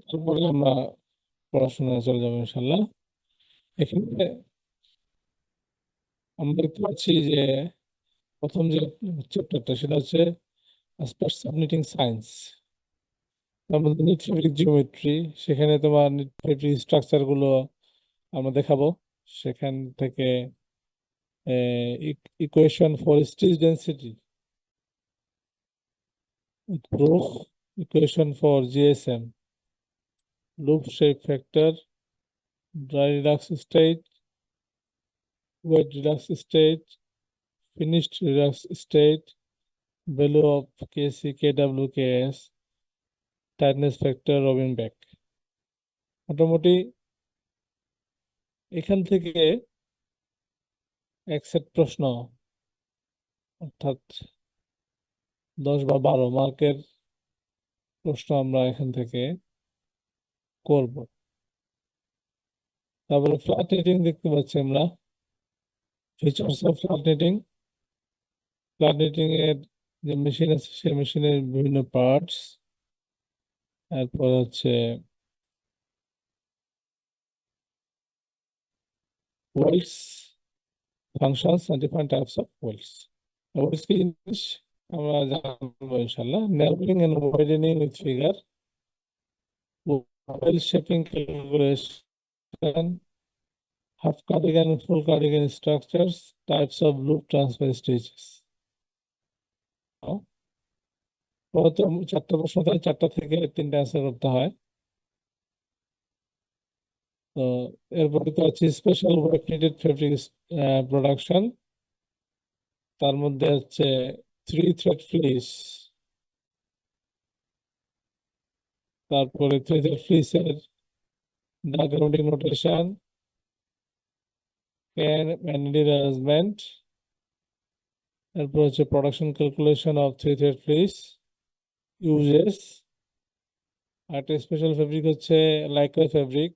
তারপরে আমরা পড়াশোনায় চলে যাবো ইনশাল্লাহ। এখানে আমরা দেখতে পাচ্ছি যে প্রথম যে চ্যাপ্টারটা সেটা হচ্ছে অ্যাসপেক্টস অফ নিটিং সায়েন্স। তার মধ্যে নিট ফেব্রিক জিওমেট্রি, সেখানে তোমার নিট ফেব্রিক স্ট্রাকচার গুলো আমরা দেখাবো। সেখান থেকে equation for stitch density, proof, equation for GSM, loop shape factor, dry redox state, wet redox state, finished redox state, value of Kc, Kw, Ks, tightness factor, Robin back. মোটামুটি এখান থেকে এক set প্রশ্ন, অর্থাৎ 10 বা 12 মার্কের প্রশ্ন আমরা এখান থেকে করব। তারপরে ফ্ল্যাট নেটিং দেখতে পাচ্ছি আমরা, features of flat netting. Flat netting এর যে মেশিন আছে সেই মেশিনের বিভিন্ন পার্টস, তারপর হচ্ছে wales, functions and different types of welds. Wales কি জিনিস আমরা জানবো ইনশাল্লাহ। Narrowing and widening with figure, wale shaping calculation, half cardigan and full cardigan structures, types of loop transfer stages. প্রথম 4টা প্রশ্ন থাকে, 4টা থেকে 3টা অ্যান্সার করতে হয়। তো এরপরে তো আছে special weft knitted fabric production. তার মধ্যে হচ্ছে 3 থ্রেড ফ্লিস, তারপরে 3 থ্রেড ফ্লিসের diagrammatic notation, and arrangement, তারপর হচ্ছে production calculation of 3 thread fleece, uses. একটা স্পেশাল ফেব্রিক হচ্ছে লাইক্রা ফেব্রিক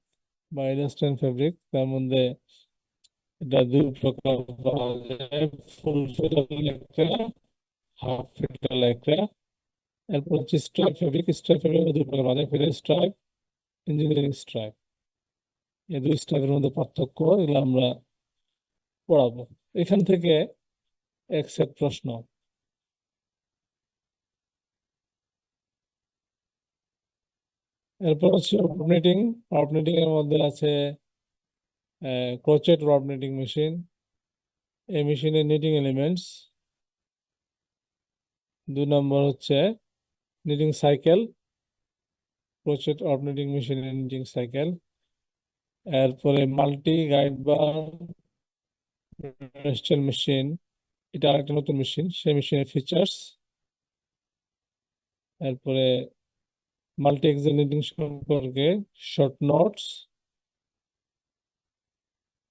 বা এলাস্টাইন ফেব্রিক। তার মধ্যে এটা 2 প্রকার পাওয়া যায়, ফুল ফেডার লাইক্রা, হাফ ফেডার লাইক্রা। এরপর হচ্ছে স্ট্রাইপ ফেব্রিক। স্ট্রাইপ ফেব্রিক 2 প্রকার পাওয়া যায়, ফেডার স্ট্রাইপ, ইঞ্জিনিয়ারিং স্ট্রাইপ। এই 2 স্ট্রাইপের মধ্যে পার্থক্য, এগুলো আমরা পড়াবো। এখান থেকে এক সেট প্রশ্ন। এরপর হচ্ছে রড নিটিং। রড নিটিং এর মধ্যে আছে ক্রোচেট রড নিটিং মেশিন, এই মেশিনের নিটিং এলিমেন্টস। 2 নম্বর হচ্ছে knitting cycle, crochet rod knitting মেশিনের নিটিং সাইকেল। এরপরে multi guide bar raschel machine, এটা আরেকটা নতুন মেশিন, সেই মেশিনের ফিচার্স। এরপরে মাল্টি এক্সেল নিটিং সম্পর্কে শর্ট নোটস।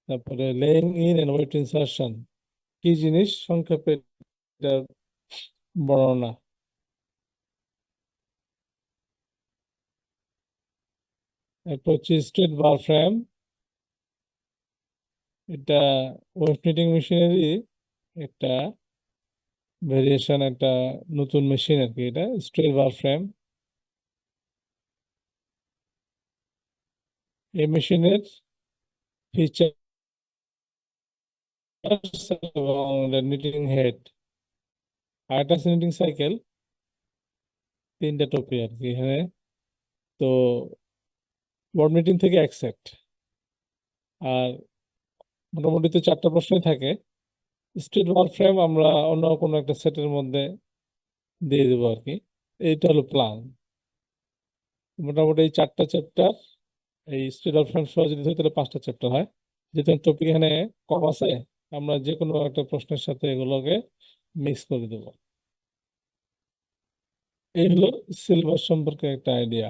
তারপরে laying in and weft insertion, কি জিনিস সংক্ষেপে এটার বর্ণনা। এরপর হচ্ছে স্ট্রেট বার ফ্রেম, এটা ওয়েট নিটিং মেশিনেরই একটা ভেরিয়েশন, একটা নতুন মেশিন আর কি। এটা স্ট্রেট বার ফ্রেম। এই মেশিনের ফিচার্স এবং নিটিং হেড, আরেকটা নিটিং সাইকেল, 3টা টপি আর কি এখানে। তো বোর্ড মিটিং থেকে এক সেট, আর মোটামুটি তো 4টা প্রশ্নই থাকে। স্ট্রেট বার ফ্রেম আমরা অন্য কোনো একটা সেটের মধ্যে দিয়ে দেবো আর কি, এইটা হলো প্ল্যান। মোটামুটি এই 4টা চ্যাপ্টার, এই স্ট্রেট বার ফ্রেম সহ যদি ধরি তাহলে 5টা চ্যাপ্টার হয়। যেহেতু টপিক এখানে কম আছে, আমরা যে কোনো একটা প্রশ্নের সাথে এগুলোকে মিক্স করে দেবো। এই হলো সিলেবাস সম্পর্কে একটা আইডিয়া।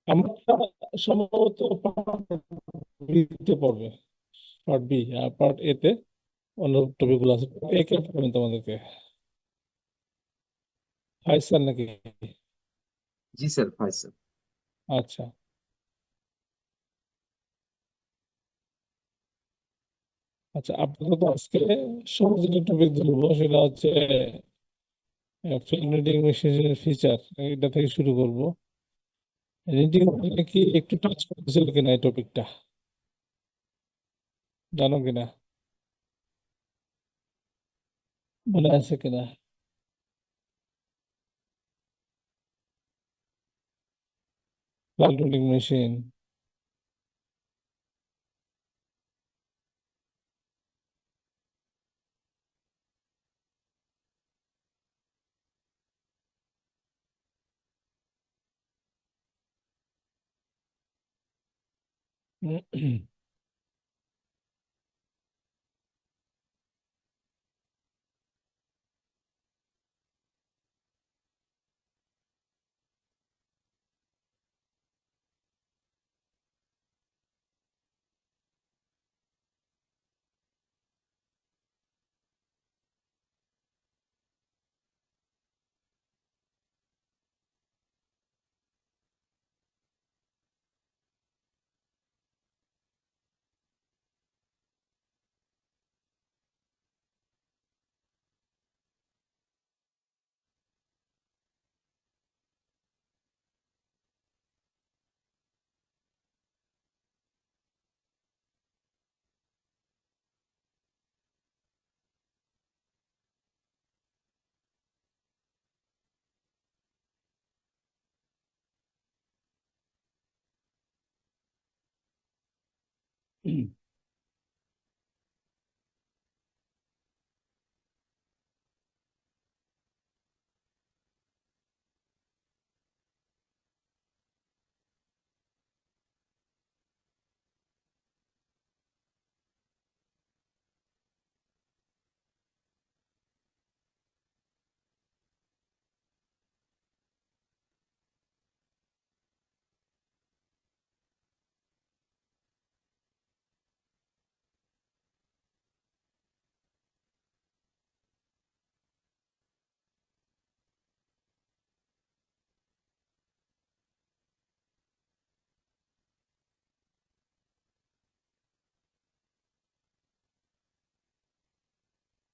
আমরা সম্ভবত বিতে পড়বে, পার্ট বি, আর পার্ট এ তে অন্য টপিক গুলো আছে। এ কে পড়বেন তোমাদেরকে ফাইসাল নাকি? জি স্যার, হয় স্যার। আচ্ছা আচ্ছা, আপাতত আজকে সহজ একটা টপিক ধরবো, সেটা হচ্ছে ফিল্ম রিডিং মেশিনের ফিচার, এটা থেকে শুরু করব। রিডিং কি একটু টাচ করেছিল কিনা এই টপিকটা, জানো কিনা, মনে আছে কিনা? Flight reading machine.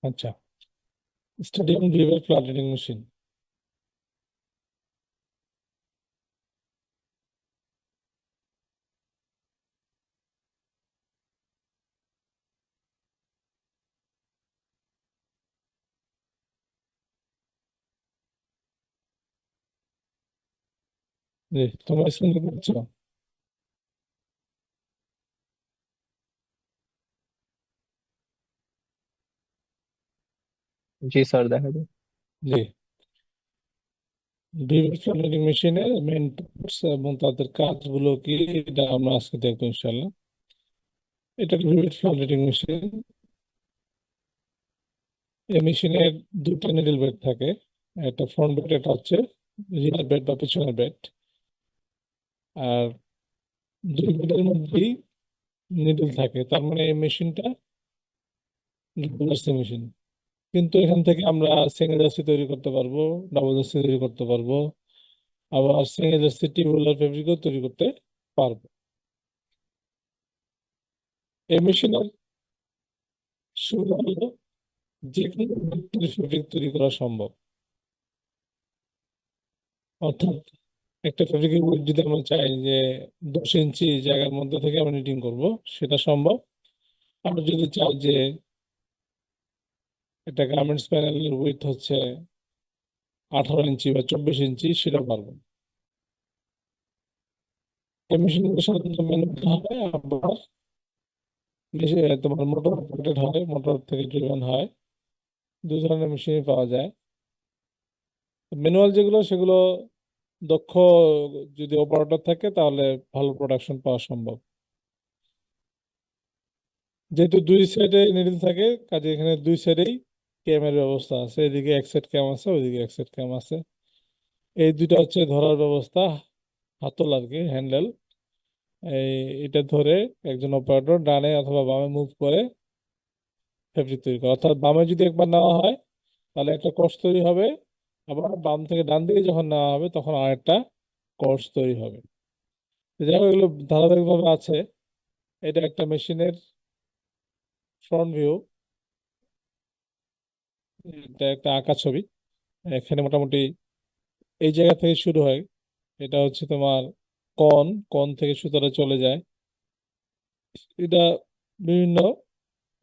আচ্ছা, stadium river flight reading machine. জি, তোমার শুনতে পাচ্ছ? জি স্যার, দেখা যায়। জি, রিভার ফ্লাইট রিডিং মেশিনের মেন পার্টস এবং তাদের কাজগুলো কি, এটা আমরা আজকে দেখবো ইনশাল্লাহ। এটা রিভার ফ্লাইট রিডিং মেশিন। এই মেশিনের দুটো নিডল বেড থাকে, একটা ফ্রন্ট বেড, এটা হচ্ছে রিয়ার বেড বা পিছনের বেড। আর দুই বেডের মধ্যেই নিডল থাকে, তার মানে এই মেশিনটা ডাবল জার্সি মেশিন। কিন্তু এখান থেকে আমরা সিঙ্গেল জার্সি তৈরি করতে পারবো, ডাবল জার্সি তৈরি করতে পারবো, আবার সিঙ্গেল জার্সি টিউবুলার ফেব্রিকও তৈরি করতে পারবো। এই মেশিনের সুবিধা হলো যে কোনো ফেব্রিক তৈরি করা সম্ভব। অর্থাৎ একটা ফেব্রিকের উপর যদি আমরা চাই যে 10 ইঞ্চি জায়গার মধ্যে থেকে আমরা নিটিং করব, সেটা সম্ভব। আমরা যদি চাই যে একটা গার্মেন্টস প্যানেলের উইথ হচ্ছে 18 ইঞ্চি বা 24 ইঞ্চি, সেটা পারবো। এই মেশিনগুলো সাধারণত ম্যানুয়াল হয়, আবার বেশি তোমার মোটর অপারেটেড হয়, মোটর থেকে ড্রিভেন হয়। দুই ধরনের মেশিনই পাওয়া যায়। ম্যানুয়াল যেগুলো, সেগুলো দক্ষ যদি অপারেটর থাকে তাহলে ভালো প্রোডাকশন পাওয়া সম্ভব। যেহেতু দুই সাইডে নিডল থাকে, কাজে এখানে দুই সাইডেই ক্যামের ব্যবস্থা আছে, এদিকে এক সাইড ক্যাম আছে, ওইদিকে এক সাইড ক্যাম আছে। এই দুইটা হচ্ছে ধরার ব্যবস্থা, হাতল আর কি, হ্যান্ডেল। এই এটা ধরে একজন অপারেটর ডানে অথবা বামে মুভ করে ফেব্রিক তৈরি করে। অর্থাৎ বামে যদি একবার নেওয়া হয় তাহলে একটা কোর্স তৈরি হবে, আবার বাম থেকে ডান দিকে যখন নেওয়া হবে তখন আরেকটা কোর্স তৈরি হবে। যাই হোক, এগুলো ধারাবাহিকভাবে আছে। এটা একটা মেশিনের ফ্রন্ট ভিউ, এটা একটা আঁকা ছবি। এখানে মোটামুটি এই জায়গা থেকে শুরু হয়, এটা হচ্ছে তোমার কোণ, কোণ থেকে সুতাটা চলে যায়, এটা বিভিন্ন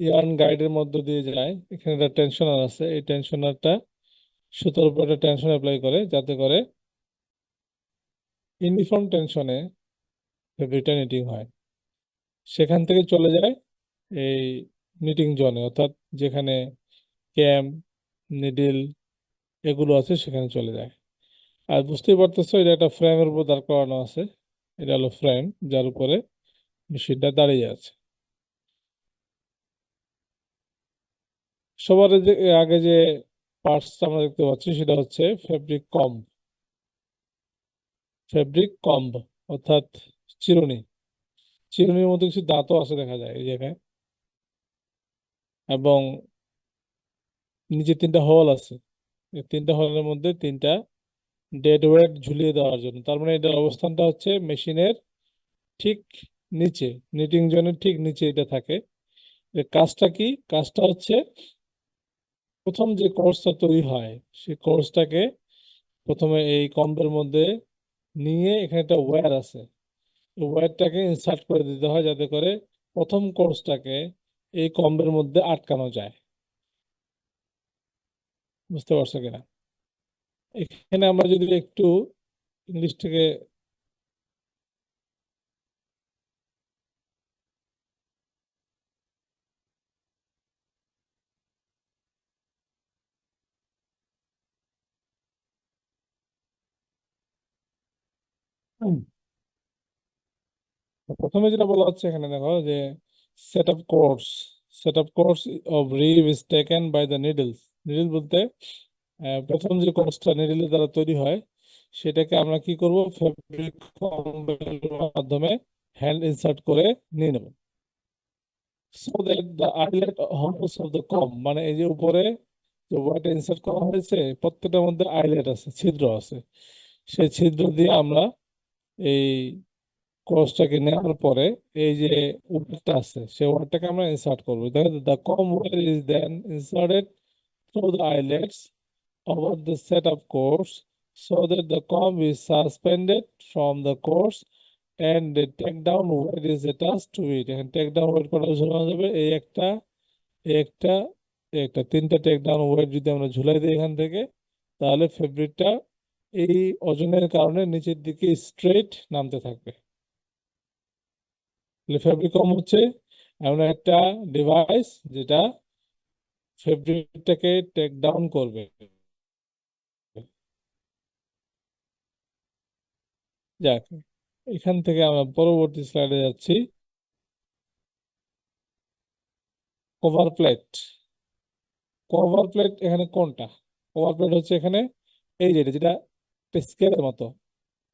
ইয়ার্ন গাইডের মধ্য দিয়ে যায়। এখানে একটা টেনশনার আছে, এই টেনশনারটা সুতার উপর একটা টেনশন অ্যাপ্লাই করে, যাতে করে ইউনিফর্ম টেনশনে ফেব্রিকটা নিটিং হয়। সেখান থেকে চলে যায় এই নিটিং জোনে, অর্থাৎ যেখানে ক্যাম, নিডল এগুলো আছে সেখানে চলে যায়। আর বুঝতেই পারতেছো, এটা একটা ফ্রেমের উপর দাঁড় করানো আছে, এটা হলো ফ্রেম যার উপরে মেশিনটা দাঁড়িয়ে আছে। সবার আগে যে পার্টসটা আমরা দেখতে পাচ্ছি সেটা হচ্ছে ফেব্রিক কম্ব। ফেব্রিক কম্ব অর্থাৎ চিরুনি। চিরুনির মধ্যে কিছু দাঁতও আছে দেখা যায় এই জায়গায়, এবং নিচে তিনটা হোল আছে। এই তিনটা হোলের মধ্যে তিনটা ডেড ওয়েট ঝুলিয়ে দেওয়ার জন্য। তার মানে এটার অবস্থানটা হচ্ছে মেশিনের ঠিক নিচে, নিটিং জোনের ঠিক নিচে এটা থাকে। এর কাজটা কি? কাজটা হচ্ছে প্রথম যে কোর্সটা তৈরি হয় সেই কোর্সটাকে প্রথমে এই কম্বের মধ্যে নিয়ে এখানে একটা ওয়্যার আছে, এই ওয়্যারটাকে ইনসার্ট করে দিতে হয়, যাতে করে প্রথম কোর্সটাকে এই কম্বের মধ্যে আটকানো যায়। বুঝতে পারছো কিনা? এখানে আমরা যদি একটু ইংলিশ থেকে প্রথমে যেটা বলা হচ্ছে এখানে দেখো যে set up course, set up course of rib is taken by the needles. Needle বলতে প্রথম যে কোর্সটা নিডলের দ্বারা তৈরি হয় সেটাকে আমরা কি করব, ফেব্রিক মাধ্যমে হ্যান্ড ইনসার্ট করে নিয়ে নেব। So that the eyelet holes of the comb, মানে এই যে উপরে যে ওয়াইটা ইনসার্ট করা হয়েছে প্রত্যেকটার মধ্যে আইলেট আছে, ছিদ্র আছে, সেই ছিদ্র দিয়ে আমরা এই কোর্সটাকে নেওয়ার পরে এই যে ওয়ার্ডটা আছে সেই ওয়ার্ডটাকে আমরা ইনসার্ট করবো। দেখো, the comb wire is then inserted through the eyelets over the setup course so that the comb is suspended from the course and the take down weight is attached to it. এখানে take down weight কটা ঝুলানো যাবে? এই একটা, এই একটা, এই একটা, তিনটা take down weight যদি আমরা ঝুলাই দিই এখান থেকে, তাহলে ফেব্রিকটা এই ওজনের কারণে নিচের দিকে স্ট্রেট নামতে থাকবে। ফেব্রিক কম হচ্ছে এমন একটা ডিভাইস যেটা ফেব্রিকটাকে টেক ডাউন করবে। যাক, এখান থেকে আমরা পরবর্তী স্লাইডে যাচ্ছি। Cover plate. কভার প্লেট এখানে কোনটা? কভার প্লেট হচ্ছে এখানে এই যেটা, যেটা স্কেলের মতো,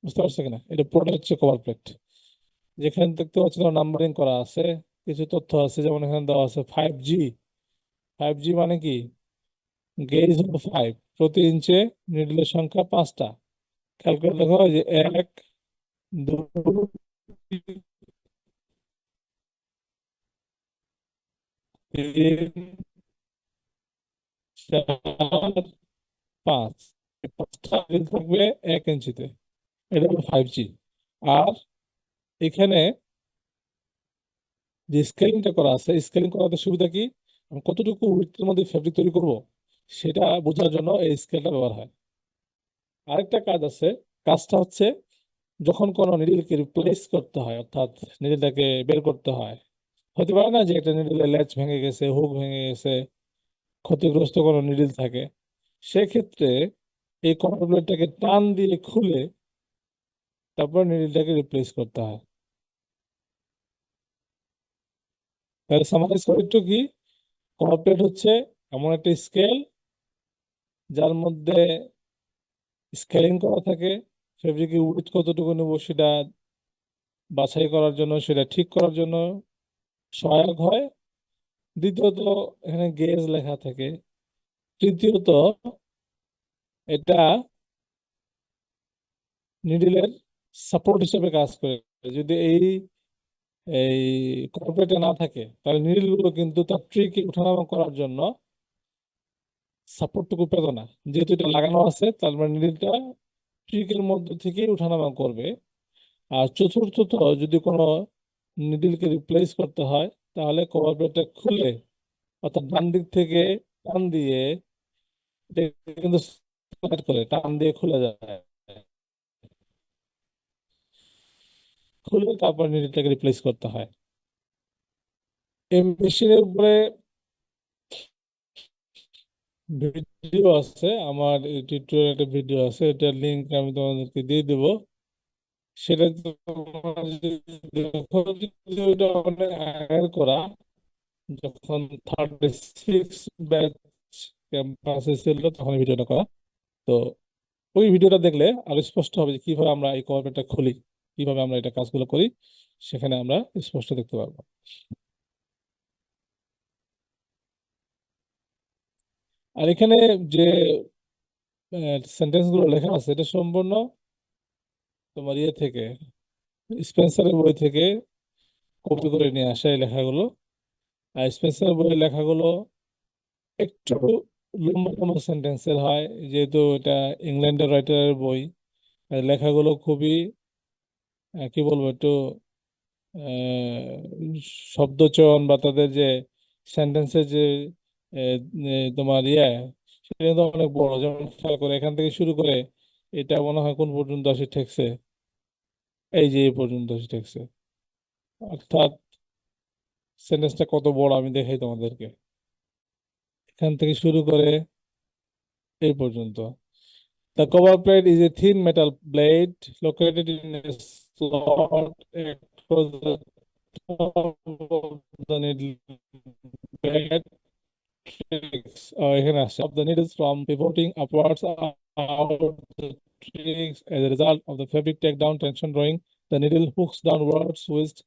বুঝতে পারছো কিনা? এটা পুরোটা হচ্ছে কভার প্লেট। যেখানে দেখতে পাচ্ছি নাম্বারিং করা আছে, কিছু তথ্য আছে, যেমন এখানে দেওয়া আছে 5G। 5G মানে কি? গেজ হলো 5, প্রতি ইঞ্চে নিডলের সংখ্যা 5টা। খেয়াল করে দেখো যে 1, 2, 3, 4, 5। এই 5টা নিডল থাকবে 1 ইঞ্চিতে, এটা হলো 5G। আর এখানে যে স্কেলিংটা করা আছে, স্কেলিং করাতে সুবিধা কি? আমি কতটুকু উইডথের মধ্যে ফেব্রিক তৈরি করব সেটা বোঝার জন্য এই স্কেলটা ব্যবহার হয়। আরেকটা কাজ আছে, কাজটা হচ্ছে যখন কোনো নিডলকে রিপ্লেস করতে হয়, অর্থাৎ নিডলটাকে বের করতে হয়, হতে পারে না যে একটা নিডলের ল্যাচ ভেঙে গেছে, হুক ভেঙে গেছে, ক্ষতিগ্রস্ত কোনো নিডল থাকে, সেক্ষেত্রে এই কভার প্লেটটাকে টান দিয়ে খুলে তারপর নিডলটাকে রিপ্লেস করতে হয়। তাহলে সামারাইজ করে একটু কি, কভার প্লেট হচ্ছে এমন একটা স্কেল যার মধ্যে স্কেলিং করা থাকে, ফেব্রিকের উইডথ কতটুকু নেবো সেটা বাছাই করার জন্য, সেটা ঠিক করার জন্য সহায়ক হয়। দ্বিতীয়ত এখানে গেজ লেখা থাকে। তৃতীয়ত এটা নিডলের সাপোর্ট হিসেবে কাজ করে। যদি এই এই কর্পোরেটে না থাকে তাহলে নিডলগুলো কিন্তু তার ট্রিকে ওঠানামা করার জন্য সাপোর্টটুকু পেত না। যেহেতু এটা লাগানো আছে, তার মানে নিডলটা ট্রিকের মধ্যে থেকে উঠানামা করবে। আর চতুর্থত, যদি কোনো নিডলকে রিপ্লেস করতে হয়, তাহলে কভার প্লেটটা খুলে, অর্থাৎ ডান দিক থেকে টান দিয়ে, এটা কিন্তু slide করে টান দিয়ে খুলে যায়, খুলে তারপর নিডলটাকে রিপ্লেস করতে হয়। এই মেশিনের উপরে ভিডিও আছে, আমার টিউটোরিয়াল একটা ভিডিও আছে, এটার লিঙ্ক আমি তোমাদেরকে দিয়ে দেবো। সেটা তোমরা যদি দেখো, যদি ওটা অনেক আগের করা, যখন 36 ব্যাচ ক্যাম্পাসে ছিল তখন এই ভিডিওটা করা। তো ওই ভিডিওটা দেখলে আরো স্পষ্ট হবে যে কিভাবে আমরা এই কভারটা খুলি, কিভাবে আমরা এটা কাজগুলো করি, সেখানে আমরা স্পষ্ট দেখতে পারবো। আর এখানে যে সেন্টেন্স গুলো লেখা আছে, এটা সম্পূর্ণ তোমার ইয়ে থেকে, স্পেন্সারের বই থেকে কপি করে নিয়ে আসা এই লেখাগুলো। আর স্পেন্সারের বইয়ের লেখাগুলো একটু লম্বা লম্বা সেন্টেন্সের হয়, যেহেতু এটা ইংল্যান্ডের রাইটারের বই। আর লেখাগুলো খুবই কি বলবো, একটু শব্দ চয়ন বা তাদের যে সেন্টেন্সের যে তোমার ইয়ে, সেটা কিন্তু অনেক বড়। যেমন খেয়াল করে, এখান থেকে শুরু করে এটা মনে হয় কোন পর্যন্ত আসে ঠেকছে, এই যে এই পর্যন্ত আসে ঠেকছে। অর্থাৎ সেন্টেন্সটা কত বড় আমি দেখাই তোমাদেরকে, এখান থেকে শুরু করে এই পর্যন্ত। The cover plate is a thin metal blade located in a slot across the top of the needle bed tricks. এখানে আসছে of the needles from pivoting upwards out the tricks as a result of the fabric takedown tension drawing the needle hooks downwards, twist,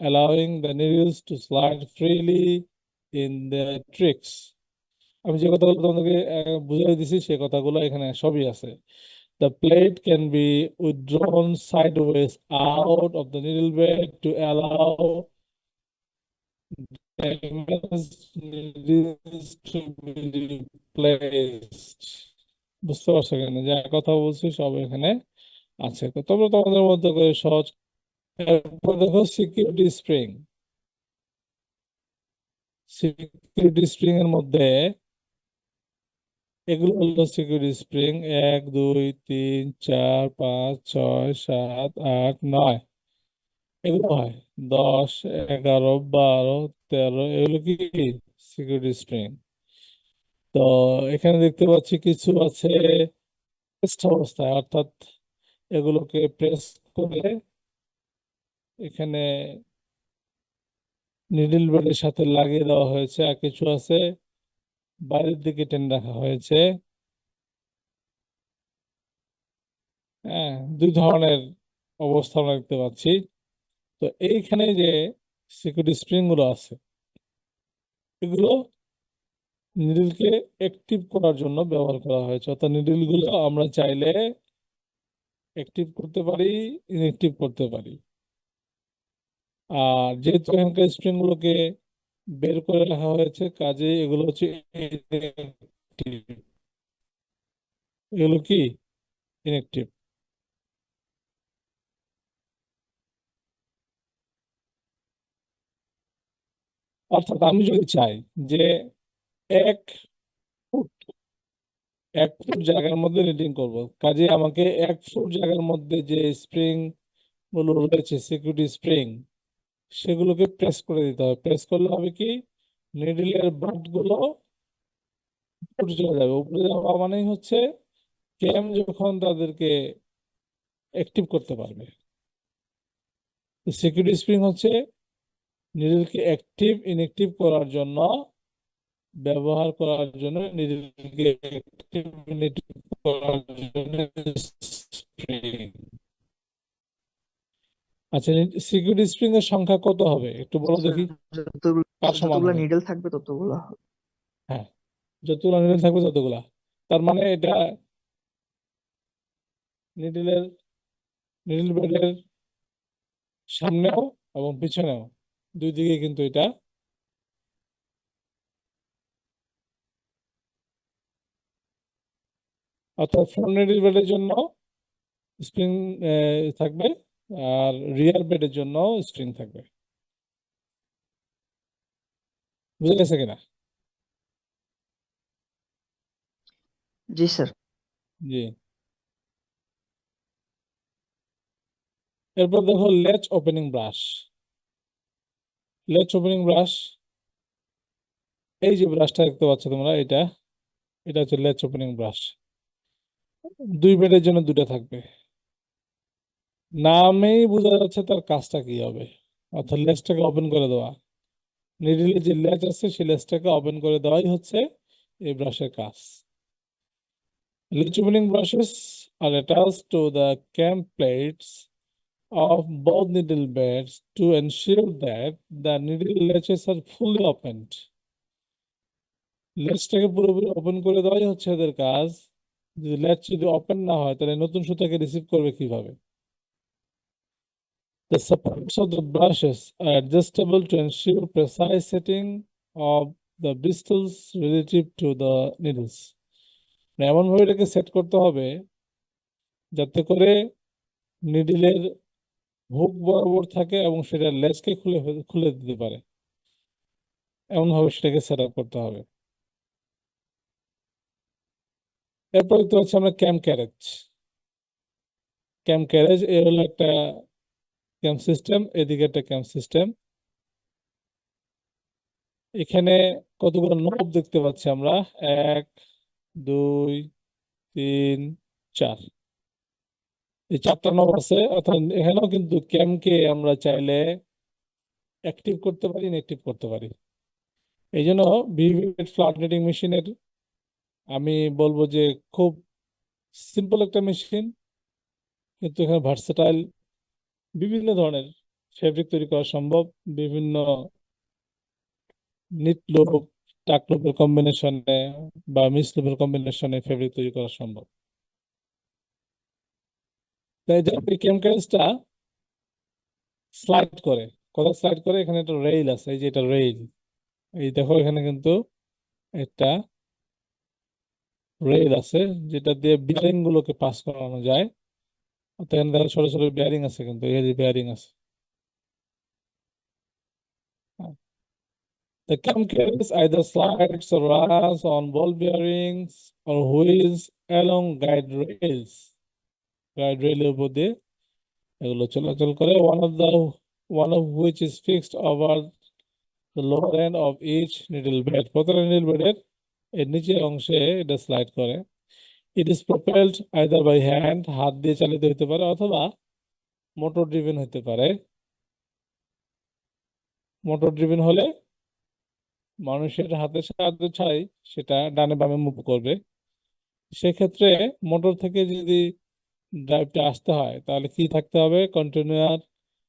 allowing the needles to slide freely in the tricks. আমি যে কথাগুলো তোমাদেরকে বুঝিয়ে দিছি, সেই কথাগুলো এখানে সবই আছে। The plate can be withdrawn sideways out of the needle bed to allow damaged needles to be replaced. বুঝতে পারছো এখানে যা কথা বলছি সব এখানে আছে। তো তবে তোমাদের মধ্যে করে সহজ। এরপর দেখো সিকিউরিটি স্প্রিং। সিকিউরিটি স্প্রিং এর মধ্যে এগুলো হলো সিকিউরিটি স্প্রিং: 1, 2, 3, 4, 5, 6, 7, 8, 9। এগুলো হয় 10, 11, 12, 13, এগুলো কি সিকিউরিটি স্প্রিং। তো এখানে দেখতে পাচ্ছি কিছু আছে রেস্ট অবস্থায়, অর্থাৎ এগুলোকে প্রেস করে এখানে নিডল বেডের সাথে লাগিয়ে দেওয়া হয়েছে। আর কিছু আছে বাইরের দিকে টেনে রাখা হয়েছে। হ্যাঁ, দুই ধরনের অবস্থা আমরা দেখতে পাচ্ছি। তো এইখানে যে সিকিউরিটি স্প্রিং গুলো আছে, এগুলো নিডলকে অ্যাক্টিভ করার জন্য ব্যবহার করা হয়েছে। অর্থাৎ নিডল গুলো আমরা চাইলে অ্যাক্টিভ করতে পারি, ইনঅ্যাক্টিভ করতে পারি। আর যেহেতু এখানকার স্প্রিং গুলোকে বের করে রাখা হয়েছে, কাজে এগুলো হচ্ছে inactive। এগুলো কি ইনঅ্যাক্টিভ। অর্থাৎ আমি যদি চাই যে এক ফুট 1 ফুট জায়গার মধ্যে নিডিং করব, কাজে আমাকে 1 ফুট জায়গার মধ্যে যে স্প্রিং গুলো রয়েছে, সিকিউরিটি স্প্রিং, সেগুলোকে প্রেস করে দিতে হবে। প্রেস করলে হবে কি, নিডলের বাট গুলো উপরে চলে যাবে। উপরে যাওয়া মানেই হচ্ছে ক্যাম যখন তাদেরকে অ্যাক্টিভ করতে পারবে। সিকিউরিটি স্প্রিং হচ্ছে নিডলকে অ্যাক্টিভ ইনঅ্যাক্টিভ করার জন্য, ব্যবহার করার জন্য, নিডলকে অ্যাক্টিভ ইনঅ্যাক্টিভ করার জন্য স্প্রিং। আচ্ছা, সিকিউরিটি স্প্রিং এর সংখ্যা কত হবে একটু বলো স্যার দেখি, যতগুলো কার সমান যতগুলো হবে? নিডল থাকবে ততগুলো হবে। হ্যাঁ, যতগুলো নিডল থাকবে ততগুলা। তার মানে এটা নিডলের নিডল বেডের সামনেও এবং পিছনেও, দুই দিকে কিন্তু এটা অর্থাৎ ফ্রন্ট নিডল বেডের জন্য স্প্রিং থাকবে, আর রিয়ার বেডের জন্য স্প্রিং থাকবে। বুঝে গেছে কিনা? জি স্যার। জি। এরপর দেখো latch opening brush. Latch opening brush, এই যে ব্রাশটা দেখতে পাচ্ছ তোমরা, এটা এটা হচ্ছে লেচ ওপেনিং ব্রাশ। দুই বেডের জন্য দুটো থাকবে। নামেই বোঝা যাচ্ছে তার কাজটা কি হবে, অর্থাৎ লেজটাকে ওপেন করে দেওয়া। নিডলের যে লেজ আছে সেই লেজটাকে ওপেন করে দেওয়াই হচ্ছে এই ব্রাশের কাজ। লেচ ওপেনিং ব্রাশেস আর attached to the cam plates of both needle beds to ensure that the needle latches are fully opened. লেজটাকে পুরোপুরি ওপেন করে দেওয়াই হচ্ছে এদের কাজ। যদি লেজ যদি ওপেন না হয় তাহলে নতুন সুতাকে রিসিভ করবে কিভাবে? The supports of the brushes are adjustable to ensure precise setting of the bristles relative to the needles. এমন ভাবে এটাকে সেট করতে হবে যাতে করে নিডলের হুক বরাবর থাকে এবং সেটা লেজকে খুলে খুলে দিতে পারে, এমন ভাবে সেটাকে সেট আপ করতে হবে। এরপর দেখতে পাচ্ছি আমরা ক্যাম ক্যারেজ। ক্যাম ক্যারেজ এর হলো একটা ক্যাম সিস্টেম, এদিকে একটা ক্যাম সিস্টেম। এখানে কতগুলো নব দেখতে পাচ্ছি আমরা, 1 2 3 4। এই 4টা নব আছে, অর্থাৎ এখানেও কিন্তু ক্যামকে আমরা চাইলে অ্যাক্টিভ করতে পারি, ইনঅ্যাক্টিভ করতে পারি। এই জন্য ভিভিড ফ্ল্যাট নিটিং মেশিনের আমি বলবো যে খুব সিম্পল একটা মেশিন, কিন্তু এখানে ভার্সেটাইল বিভিন্ন ধরনের ফেব্রিক তৈরি করা সম্ভব। বিভিন্ন নিট লোভ, টাক লোভের কম্বিনেশনে বা মিস লোভের কম্বিনেশনে ফেব্রিক তৈরি করা সম্ভব। তাই এই ক্যাম ক্যারেজটা স্লাইড করে, কোথায় স্লাইড করে? এখানে একটা রেইল আছে, এই যে এটা রেইল, এই দেখো এখানে কিন্তু একটা রেইল আছে যেটা দিয়ে বিয়ারিং গুলোকে পাস করানো যায়। অর্থাৎ এখানে দেখো ছোট ছোট বিয়ারিং আছে, কিন্তু এই যে বিয়ারিং আছে। The cam carries either slides or runs on ball bearings or wheels along guide rails. Guide rail এর উপর দিয়ে এগুলো চলাচল করে, one of which is fixed over the lower end of each needle bed. প্রত্যেকটা needle বেডের এর নিচের অংশে এটা স্লাইড করে। It is propelled either by hand, হাত দিয়ে চালিত হতে পারে, অথবা মোটর ড্রিভেন হতে পারে। মোটর ড্রিভেন হলে মানুষের হাতের সাহায্য ছাড়াই সেটা ডানে বামে মুভ করবে। সেক্ষেত্রে মোটর থেকে যদি ড্রাইভটা আসতে হয় তাহলে কি থাকতে হবে?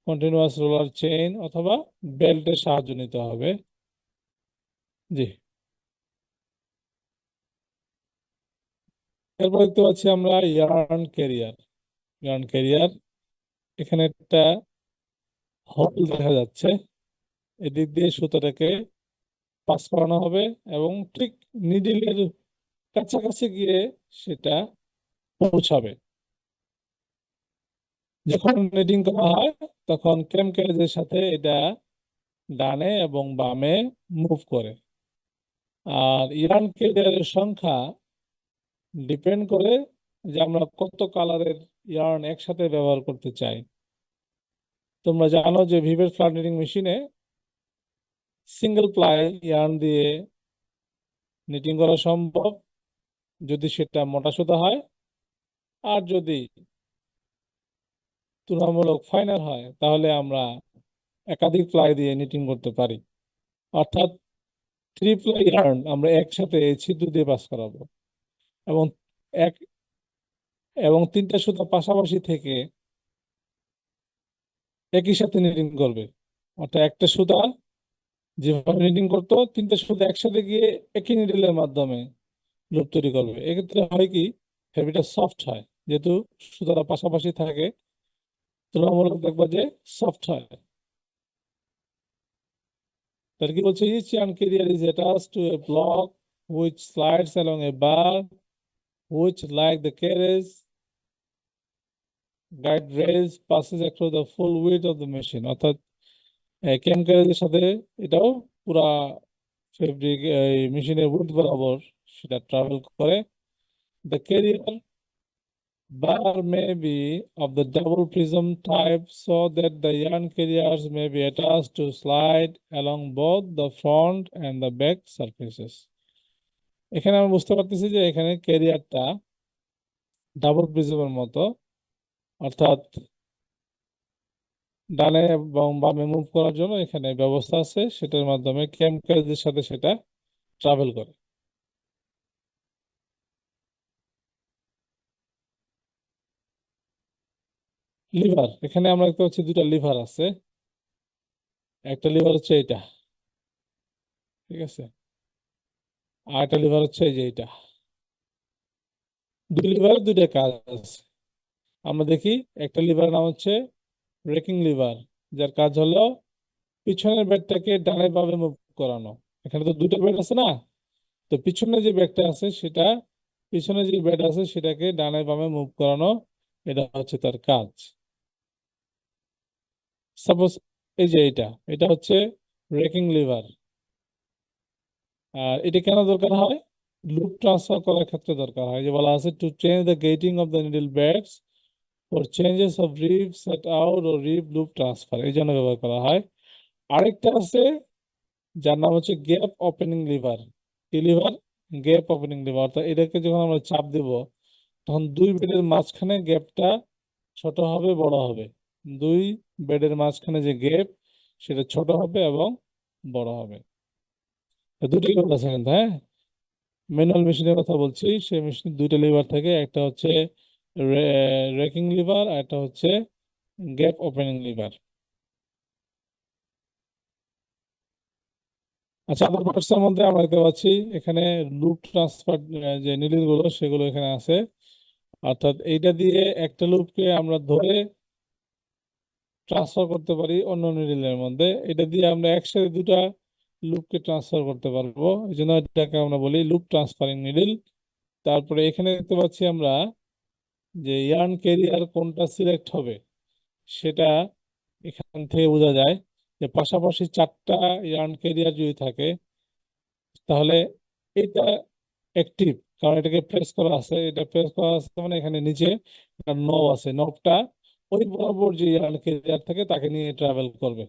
কন্টিনিউয়াস রোলার চেইন অথবা বেল্টের সাহায্য নিতে হবে। জি। এরপর দেখতে পাচ্ছি আমরা ইয়ার্ন ক্যারিয়ার। ইয়ার্ন ক্যারিয়ার, এখানে একটা হোল দেখা যাচ্ছে, এদিক দিয়ে সুতোটাকে পাস করানো হবে এবং ঠিক নিডলের কাছাকাছি গিয়ে সেটা পৌঁছাবে। যখন নিটিং করা হয় তখন ক্যাম ক্যারেজের সাথে এটা ডানে এবং বামে মুভ করে। আর ইয়ার্ন ক্যারিয়ারের সংখ্যা ডিপেন্ড করে যে আমরা কত কালারের ইয়ার্ন একসাথে ব্যবহার করতে চাই। তোমরা জানো যে ভিভের ফ্ল্যাট নিটিং মেশিনে সিঙ্গেল প্লাই ইয়ার্ন দিয়ে নিটিং করা সম্ভব যদি সেটা মোটা সুতা হয়, আর যদি তুলনামূলক ফাইনাল হয় তাহলে আমরা একাধিক প্লাই দিয়ে নিটিং করতে পারি। অর্থাৎ 3 প্লাই ইয়ার্ন আমরা একসাথে এই ছিদ্র দিয়ে পাস করাবো এবং এক এবং 3টা সুতা পাশাপাশি থেকে একই সাথে নিটিং করবে। অর্থাৎ একটা সুতা যেভাবে নিটিং করতো 3টা সুতা একসাথে গিয়ে একই নিডলের মাধ্যমে লুপ তৈরি করবে। এক্ষেত্রে হয় কি, ফেব্রিকটা সফট হয়, যেহেতু সুতাটা পাশাপাশি থাকে তুলনামূলক দেখবা যে সফট হয়। তার কি বলছে, each yarn carrier is attached to a block which slides along a bar which, like the carriage guide rails, passes across the full width of the machine. অর্থাৎ ক্যাম ক্যারেজের সাথে এটাও পুরা ফেব্রিক মেশিনের উইডথ বরাবর সেটা ট্রাভেল করে। The carrier bar may be of the double prism type so that the yarn carriers may be attached to slide along both the front and the back surfaces. এখানে আমরা বুঝতে পারতেছি যে এখানে ক্যারিয়ারটা ডাবল প্রিজমের মতো, অর্থাৎ ডানে এবং বামে মুভ করার জন্য এখানে ব্যবস্থা আছে, সেটার মাধ্যমে ক্যাম ক্যারেজের সাথে সেটা ট্রাভেল করে। লিভার, এখানে আমরা দেখতে পাচ্ছি দুটা লিভার আছে। একটা লিভার হচ্ছে এটা, ঠিক আছে, আর একটা লিভার হচ্ছে এই যে এটা। দুই লিভারের দুইটা কাজ আছে। আমরা দেখি একটা লিভার নাম হচ্ছে ব্রেকিং লিভার, যার কাজ হলো পিছনের ব্যাগটাকে ডানে বামে মুভ করানো। এখানে তো দুটো ব্যাগ আছে না, তো পিছনে যে ব্যাগটা আছে সেটা, পিছনে যে ব্যাগ আছে সেটাকে ডানে বামে মুভ করানো, এটা হচ্ছে তার কাজ। সাপোজ এই যে এটা, এটা হচ্ছে ব্রেকিং লিভার। আর এটা কেন দরকার হয়? লুপ ট্রান্সফার করার ক্ষেত্রে দরকার হয়। যে বলা আছে to change the gating of the needle beds for changes of rib set out ও রিব লুপ ট্রান্সফার, এই জন্য ব্যবহার করা হয়। আরেকটা আছে যার নাম হচ্ছে গ্যাপ ওপেনিং লিভার। কি লিভার? Gap opening liver. অর্থাৎ এটাকে যখন আমরা চাপ দেব তখন দুই বেডের মাঝখানে গ্যাপটা ছোট হবে বড় হবে। দুই বেডের মাঝখানে যে গ্যাপ সেটা ছোট হবে এবং বড় হবে। দুটো লিভার আছে কিন্তু, হ্যাঁ, ম্যানুয়াল মেশিনের কথা বলছি। সেই মেশিন দুইটা লিভার থাকে, একটা হচ্ছে রেকিং লিভার আর একটা হচ্ছে গ্যাপ ওপেনিং লিভার। আচ্ছা, আদার পার্টসের মধ্যে আমরা দেখতে পাচ্ছি এখানে লুপ ট্রান্সফার যে নিডল গুলো সেগুলো এখানে আছে। অর্থাৎ এইটা দিয়ে একটা লুপকে আমরা ধরে ট্রান্সফার করতে পারি অন্য নিডলের মধ্যে। এটা দিয়ে আমরা একসাথে দুটা লুপকে ট্রান্সফার করতে পারবো, এই জন্য এটাকে আমরা বলি লুপ ট্রান্সফারিং নিডল। তারপরে এখানে দেখতে পাচ্ছি আমরা যে ইয়ার্ন ক্যারিয়ার কোনটা সিলেক্ট হবে সেটা এখান থেকে বোঝা যায়। যে পাশাপাশি চারটা ইয়ার্ন ক্যারিয়ার যদি থাকে তাহলে এটা অ্যাক্টিভ, কারণ এটাকে প্রেস করা আছে। এটা প্রেস করা আছে মানে এখানে নিচে নব আছে, নবটা ওই বরাবর যে ইয়ার্ন ক্যারিয়ার থাকে তাকে নিয়ে ট্রাভেল করবে।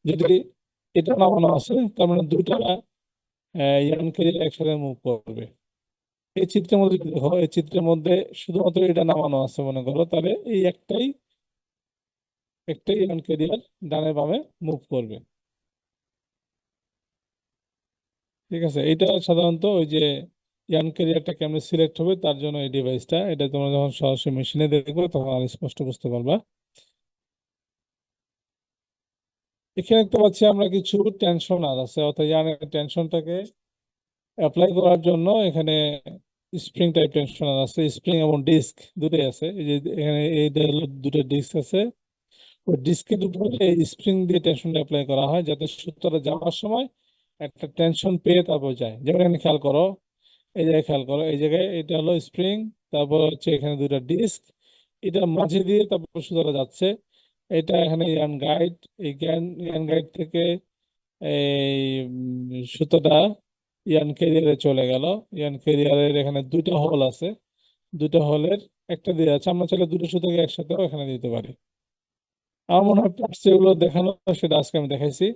যদি এটা নামানো আছে তার মানে দুইটা ইয়ার্ন ক্যারিয়ার একসাথে মুভ করবে। এই চিত্রের মধ্যে যদি দেখো, এই চিত্রের মধ্যে শুধুমাত্র এটা নামানো আছে মনে করো, তাহলে এই একটাই ইয়ার্ন ক্যারিয়ার ডানে বামে মুভ করবে। ঠিক আছে, এটা সাধারণত ওই যে ইয়ার্ন ক্যারিয়ারটা কেমনে সিলেক্ট হবে তার জন্য এই ডিভাইসটা। এটা তোমরা যখন সরাসরি মেশিনে দেখবে তখন আর স্পষ্ট বুঝতে পারবা। এখানে দেখতে পাচ্ছি আমরা কিছু টেনশনার আছে, অর্থাৎ ইয়ার্নের টেনশনটাকে অ্যাপ্লাই করার জন্য এখানে স্প্রিং টাইপ টেনশনার আছে। স্প্রিং এবং ডিস্ক দুটোই আছে। এই যে এখানে এই দুটো ডিস্ক আছে, ওই ডিস্কের উপরে এই স্প্রিং দিয়ে টেনশনটা অ্যাপ্লাই করা হয় যাতে সুতোটা যাওয়ার সময় একটা টেনশন পেয়ে তারপর যায়। যেমন এখানে খেয়াল করো, এই জায়গায় খেয়াল করো, এই জায়গায় এটা হলো স্প্রিং, তারপর হচ্ছে এখানে দুটা ডিস্ক, এটা মাঝে দিয়ে তারপর সুতোটা যাচ্ছে। এটা এখানে ইয়ার্ন গাইড, এই ইয়ার্ন গাইড থেকে এই সুতোটা ইয়ার্ন ক্যারিয়ারে চলে গেল। ইয়ার্ন ক্যারিয়ারের এখানে দুইটা হোল আছে, দুটো হোলের একটা দিয়ে আছে। আমরা চাইলে দুটো সুতোকে একসাথেও এখানে দিতে পারি। আমার মনে হয় পার্টস যেগুলো দেখানো সেটা আজকে আমি দেখাইছি।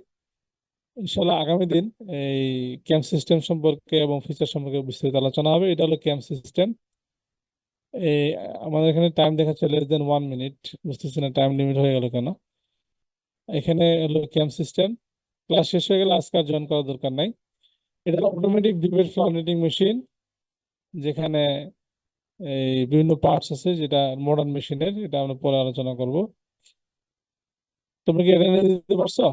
ইনশাল্লাহ আগামী দিন এই ক্যাম্প সিস্টেম সম্পর্কে এবং ফিচার সম্পর্কে বিস্তারিত আলোচনা হবে। এটা হলো ক্যাম্প সিস্টেম। এই আমাদের এখানে টাইম দেখাচ্ছে লেস দেন 1 মিনিট, বুঝতেছি না টাইম লিমিট হয়ে গেল কেন। এখানে হলো ক্যাম্প সিস্টেম। ক্লাস শেষ হয়ে গেলে আজকে আর জয়েন করার দরকার নাই। এটা automatic debate floor knitting machine, যেখানে এই বিভিন্ন পার্টস আছে যেটা মডার্ন মেশিনের, এটা আমরা পরে আলোচনা করব। তোমরা কি এটা নিয়ে দিতে পারছো?